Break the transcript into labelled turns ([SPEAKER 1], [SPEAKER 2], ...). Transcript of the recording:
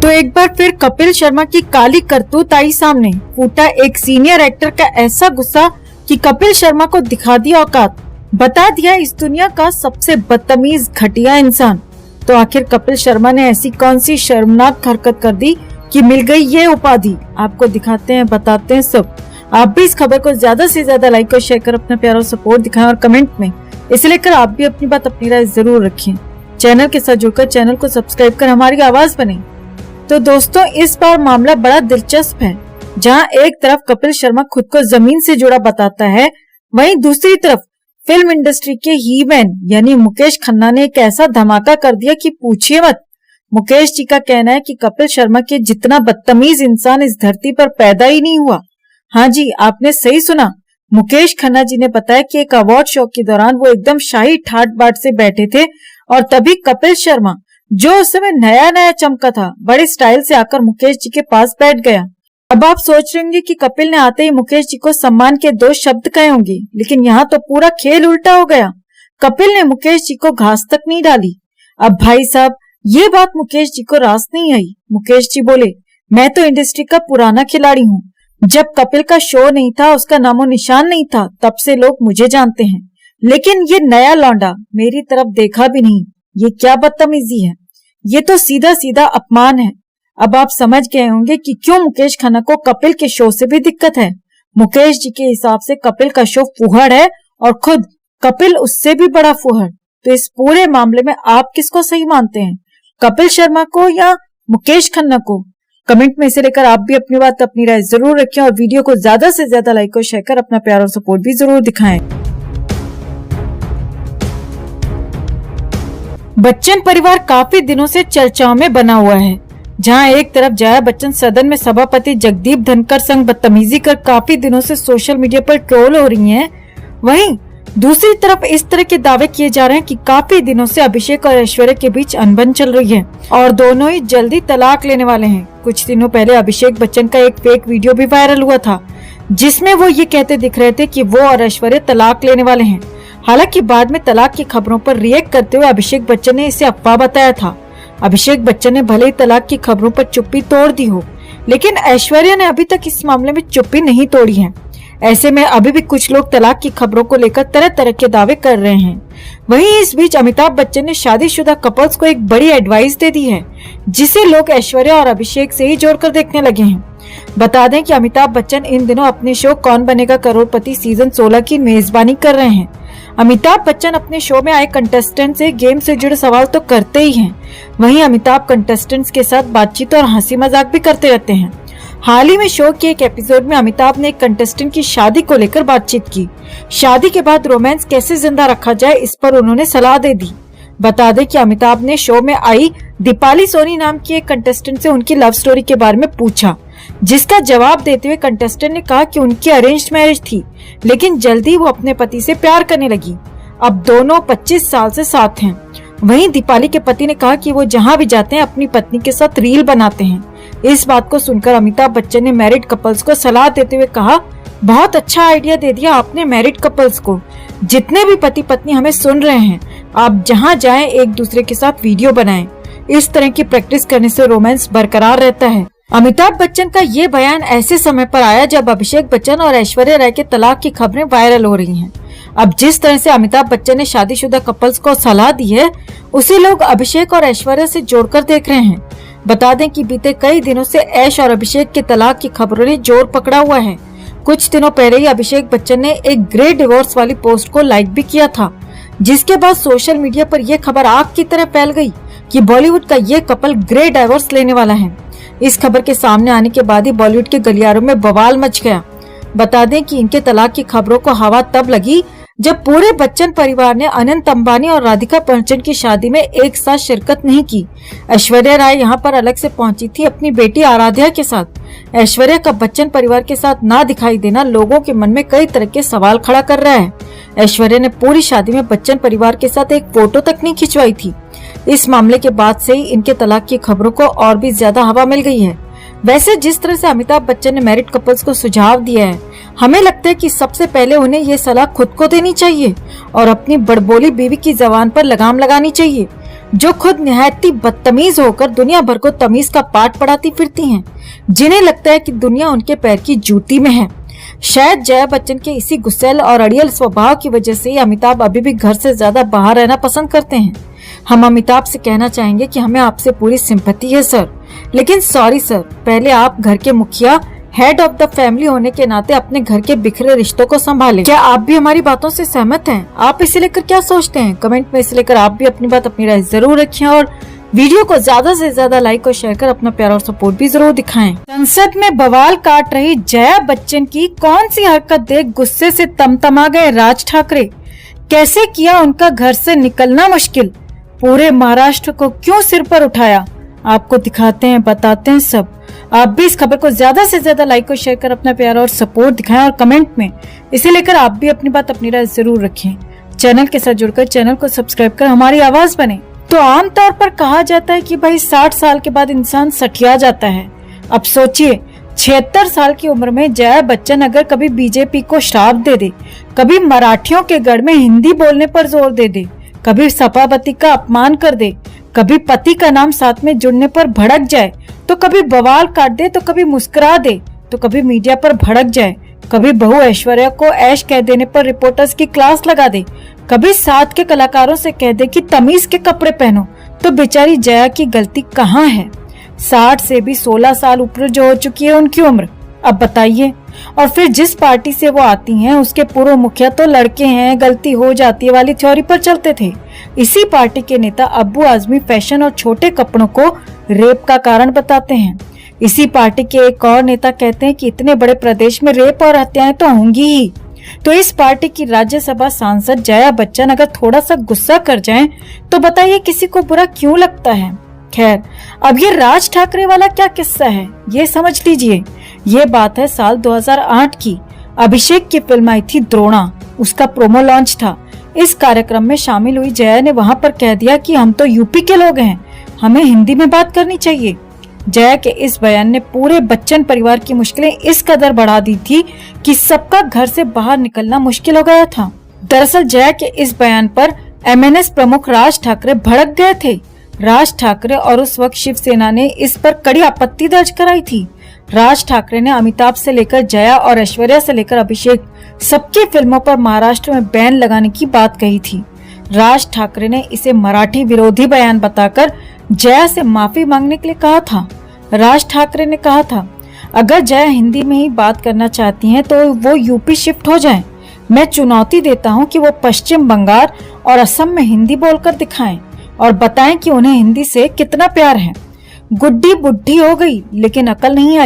[SPEAKER 1] तो एक बार फिर कपिल शर्मा की काली करतूत आई सामने। फूटा एक सीनियर एक्टर का ऐसा गुस्सा कि कपिल शर्मा को दिखा दिया औकात, बता दिया इस दुनिया का सबसे बदतमीज घटिया इंसान। तो आखिर कपिल शर्मा ने ऐसी कौन सी शर्मनाक हरकत कर दी कि मिल गई ये उपाधि? आपको दिखाते हैं, बताते हैं सब। आप भी इस खबर को ज्यादा से ज्यादा लाइक और शेयर कर अपना प्यार और सपोर्ट दिखाएं और कमेंट में इसे लेकर आप भी अपनी बात, अपनी राय जरूर रखें। चैनल के साथ जुड़कर चैनल को सब्सक्राइब कर हमारी आवाज बने। तो दोस्तों, इस बार मामला बड़ा दिलचस्प है। जहां एक तरफ कपिल शर्मा खुद को जमीन से जुड़ा बताता है, वहीं दूसरी तरफ फिल्म इंडस्ट्री के हीमैन यानी मुकेश खन्ना ने एक ऐसा धमाका कर दिया कि पूछिए मत। मुकेश जी का कहना है कि कपिल शर्मा के जितना बदतमीज इंसान इस धरती पर पैदा ही नहीं हुआ। हाँ जी, आपने सही सुना। मुकेश खन्ना जी ने बताया कि एक अवार्ड शो के दौरान वो एकदम शाही ठाट बाट से बैठे थे और तभी कपिल शर्मा, जो उस समय नया नया चमका था, बड़े स्टाइल से आकर मुकेश जी के पास बैठ गया। अब आप सोच रहे होंगे कि कपिल ने आते ही मुकेश जी को सम्मान के 2 शब्द कहे होंगे, लेकिन यहाँ तो पूरा खेल उल्टा हो गया। कपिल ने मुकेश जी को घास तक नहीं डाली। अब भाई साहब, ये बात मुकेश जी को रास नहीं आई। मुकेश जी बोले, मैं तो इंडस्ट्री का पुराना खिलाड़ी हूँ। जब कपिल का शो नहीं था, उसका नामो निशान नहीं था, तब से लोग मुझे जानते हैं, लेकिन ये नया लौंडा मेरी तरफ देखा भी नहीं। ये क्या बदतमीजी है? ये तो सीधा सीधा अपमान है। अब आप समझ गए होंगे कि क्यों मुकेश खन्ना को कपिल के शो से भी दिक्कत है। मुकेश जी के हिसाब से कपिल का शो फुहड़ है और खुद कपिल उससे भी बड़ा फुहड़। तो इस पूरे मामले में आप किसको सही मानते हैं, कपिल शर्मा को या मुकेश खन्ना को? कमेंट में इसे लेकर आप भी अपनी बात, अपनी राय जरूर रखें और वीडियो को ज्यादा से ज्यादा लाइक और शेयर कर अपना प्यार और सपोर्ट भी जरूर दिखाएं। बच्चन परिवार काफी दिनों से चर्चाओं में बना हुआ है। जहां एक तरफ जया बच्चन सदन में सभापति जगदीप धनखड़ संग बदतमीजी कर काफी दिनों से सोशल मीडिया पर ट्रोल हो रही हैं, वहीं दूसरी तरफ इस तरह के दावे किए जा रहे हैं कि काफी दिनों से अभिषेक और ऐश्वर्या के बीच अनबन चल रही है और दोनों ही जल्दी तलाक लेने वाले हैं। कुछ दिनों पहले अभिषेक बच्चन का एक फेक वीडियो भी वायरल हुआ था, जिसमें वो ये कहते दिख रहे थे कि वो और ऐश्वर्या तलाक लेने वाले हैं। हालांकि बाद में तलाक की खबरों पर रिएक्ट करते हुए अभिषेक बच्चन ने इसे अफवाह बताया था। अभिषेक बच्चन ने भले ही तलाक की खबरों पर चुप्पी तोड़ दी हो, लेकिन ऐश्वर्या ने अभी तक इस मामले में चुप्पी नहीं तोड़ी है। ऐसे में अभी भी कुछ लोग तलाक की खबरों को लेकर तरह तरह के दावे कर रहे हैं। वहीं इस बीच अमिताभ बच्चन ने शादीशुदा कपल्स को एक बड़ी एडवाइस दे दी है, जिसे लोग ऐश्वर्या और अभिषेक से ही जोड़कर देखने लगे हैं। बता दें कि अमिताभ बच्चन इन दिनों अपने शो कौन बनेगा करोड़पति सीजन 16 की मेजबानी कर रहे हैं। अमिताभ बच्चन अपने शो में आए कंटेस्टेंट से गेम से जुड़े सवाल तो करते ही हैं, वहीं अमिताभ कंटेस्टेंट्स के साथ बातचीत और हंसी मजाक भी करते रहते हैं। हाल ही में शो के एक एपिसोड में अमिताभ ने एक कंटेस्टेंट की शादी को लेकर बातचीत की। शादी के बाद रोमांस कैसे जिंदा रखा जाए, इस पर उन्होंने सलाह दे दी। बता दें कि अमिताभ ने शो में आई दीपाली सोनी नाम की एक कंटेस्टेंट से उनकी लव स्टोरी के बारे में पूछा, जिसका जवाब देते हुए कंटेस्टेंट ने कहा कि उनकी अरेंज्ड मैरिज थी, लेकिन जल्दी वो अपने पति से प्यार करने लगी। अब दोनों 25 साल से साथ हैं। वहीं दीपाली के पति ने कहा कि वो जहां भी जाते हैं अपनी पत्नी के साथ रील बनाते हैं। इस बात को सुनकर अमिताभ बच्चन ने मैरिड कपल्स को सलाह देते हुए कहा, बहुत अच्छा आइडिया दे दिया आपने मैरिड कपल्स को। जितने भी पति पत्नी हमें सुन रहे हैं, आप जहां जाएं एक दूसरे के साथ वीडियो बनाएं। इस तरह की प्रैक्टिस करने से रोमांस बरकरार रहता है। अमिताभ बच्चन का ये बयान ऐसे समय पर आया जब अभिषेक बच्चन और ऐश्वर्या राय के तलाक की खबरें वायरल हो रही हैं। अब जिस तरह से अमिताभ बच्चन ने शादीशुदा कपल्स को सलाह दी है, उसे लोग अभिषेक और ऐश्वर्या से जोड़कर देख रहे हैं। बता दें कि बीते कई दिनों से ऐश और अभिषेक के तलाक की खबरों ने जोर पकड़ा हुआ है। कुछ दिनों पहले ही अभिषेक बच्चन ने एक ग्रे डिवोर्स वाली पोस्ट को लाइक भी किया था, जिसके बाद सोशल मीडिया पर यह खबर आग की तरह फैल गई कि बॉलीवुड का ये कपल ग्रे डिवोर्स लेने वाला है। इस खबर के सामने आने के बाद ही बॉलीवुड के गलियारों में बवाल मच गया। बता दें कि इनके तलाक की खबरों को हवा तब लगी जब पूरे बच्चन परिवार ने अनंत अंबानी और राधिका पंचन की शादी में एक साथ शिरकत नहीं की। ऐश्वर्या राय यहाँ पर अलग से पहुंची थी अपनी बेटी आराध्या के साथ। ऐश्वर्या का बच्चन परिवार के साथ ना दिखाई देना लोगों के मन में कई तरह के सवाल खड़ा कर रहा है। ऐश्वर्या ने पूरी शादी में बच्चन परिवार के साथ एक फोटो तक नहीं खिंचवाई थी। इस मामले के बाद से ही इनके तलाक की खबरों को और भी ज्यादा हवा मिल गई है। वैसे जिस तरह से अमिताभ बच्चन ने मैरिड कपल्स को सुझाव दिया है, हमें लगता है कि सबसे पहले उन्हें ये सलाह खुद को देनी चाहिए और अपनी बड़बोली बीवी की जबान पर लगाम लगानी चाहिए। जो खुद निहायती बदतमीज होकर दुनिया भर को तमीज का पाठ पढ़ाती फिरती हैं, जिन्हें लगता है कि दुनिया उनके पैर की जूती में है। शायद जया बच्चन के इसी गुस्सैल और अड़ियल स्वभाव की वजह से अमिताभ अभी भी घर से ज्यादा बाहर रहना पसंद करते हैं। हम अमिताभ से कहना चाहेंगे कि हमें आपसे पूरी सिंपैथी है सर, लेकिन सॉरी सर, पहले आप घर के मुखिया, हेड ऑफ द फैमिली होने के नाते अपने घर के बिखरे रिश्तों को संभालें। क्या आप भी हमारी बातों से सहमत हैं? आप इसे लेकर क्या सोचते हैं? कमेंट में इसे लेकर आप भी अपनी बात, अपनी राय जरूर रखें और वीडियो को ज्यादा से ज्यादा लाइक और शेयर कर अपना प्यार और सपोर्ट भी जरूर दिखाएं। संसद में बवाल काट रही जया बच्चन की कौन सी हरकत देख गुस्से से तमतमा गए राज ठाकरे? कैसे किया उनका घर से निकलना मुश्किल? पूरे महाराष्ट्र को क्यों सिर पर उठाया? आपको दिखाते हैं, बताते हैं सब। आप भी इस खबर को ज्यादा से ज्यादा लाइक और शेयर कर अपना प्यार और सपोर्ट दिखाएं और कमेंट में इसे लेकर आप भी अपनी बात, अपनी राय जरूर रखें। चैनल के साथ जुड़कर चैनल को सब्सक्राइब कर हमारी आवाज बने। तो आमतौर पर कहा जाता है कि भाई 60 साल के बाद इंसान सठिया जाता है। अब सोचिए 76 साल की उम्र में जया बच्चन अगर कभी बीजेपी को श्राप दे दे, कभी मराठियों के गढ़ में हिंदी बोलने पर जोर दे दे, कभी सभापति का अपमान कर दे, कभी पति का नाम साथ में जुड़ने पर भड़क जाए, तो कभी बवाल काट दे, तो कभी मुस्कुरा दे, तो कभी मीडिया पर भड़क जाए, कभी बहू ऐश्वर्या को ऐश कह देने पर रिपोर्टर्स की क्लास लगा दे, कभी साथ के कलाकारों से कह दे कि तमीज के कपड़े पहनो, तो बेचारी जया की गलती कहाँ है? 60 से भी 16 साल ऊपर जो हो चुकी है उनकी उम्र। अब बताइए। और फिर जिस पार्टी से वो आती हैं उसके पूर्व मुखिया तो लड़के हैं, गलती हो जाती है वाली थ्योरी पर चलते थे। इसी पार्टी के नेता अब्बू आजमी फैशन और छोटे कपड़ों को रेप का कारण बताते हैं। इसी पार्टी के एक और नेता कहते हैं कि इतने बड़े प्रदेश में रेप और हत्याएं तो होंगी ही। तो इस पार्टी की राज्यसभा सांसद जया बच्चन अगर थोड़ा सा गुस्सा कर जाएं, तो बताइए किसी को बुरा क्यों लगता है? खैर, अब ये राज ठाकरे वाला क्या किस्सा है ये समझ लीजिए। ये बात है साल 2008 की। अभिषेक की फिल्म आई थी द्रोणा, उसका प्रोमो लॉन्च था। इस कार्यक्रम में शामिल हुई जया ने वहां पर कह दिया कि हम तो यूपी के लोग हैं, हमें हिंदी में बात करनी चाहिए। जया के इस बयान ने पूरे बच्चन परिवार की मुश्किलें इस कदर बढ़ा दी थी कि सबका घर से बाहर निकलना मुश्किल हो गया था। दरअसल जया के इस बयान पर एमएनएस प्रमुख राज ठाकरे भड़क गए थे। राज ठाकरे और उस वक्त शिवसेना ने इस पर कड़ी आपत्ति दर्ज कराई थी। राज ठाकरे ने अमिताभ से लेकर जया और ऐश्वर्या से लेकर अभिषेक सबकी फिल्मों पर महाराष्ट्र में बैन लगाने की बात कही थी। राज ठाकरे ने इसे मराठी विरोधी बयान बताकर जया से माफी मांगने के लिए कहा था। राज ठाकरे ने कहा था, अगर जया हिंदी में ही बात करना चाहती हैं तो वो यूपी शिफ्ट हो जाएं। मैं चुनौती देता हूं कि वो पश्चिम बंगाल और असम में हिंदी बोलकर दिखाएं और बताएं कि उन्हें हिंदी से कितना प्यार है। गुड्डी बुढ़ी हो गई लेकिन अकल नहीं आई।